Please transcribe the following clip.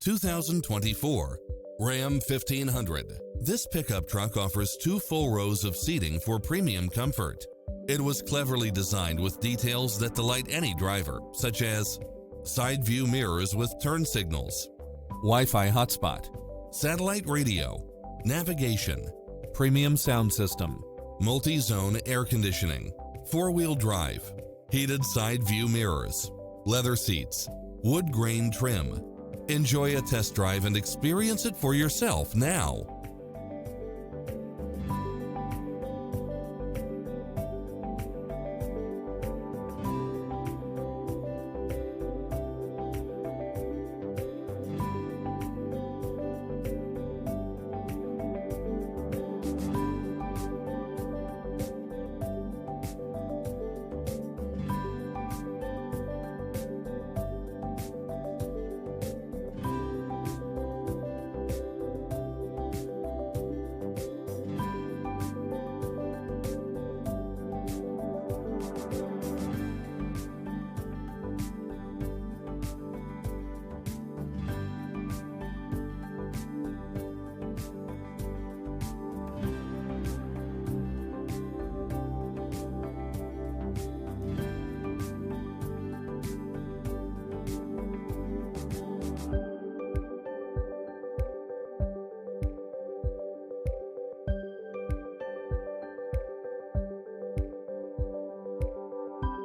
2024 Ram 1500. This pickup truck offers 2 full rows of seating for premium comfort. It was cleverly designed with details that delight any driver, such as side view mirrors with turn signals, Wi-Fi hotspot, satellite radio, navigation, premium sound system, multi-zone air conditioning, 4-wheel drive, heated side view mirrors, leather seats, wood grain trim. Enjoy a test drive and experience it for yourself now.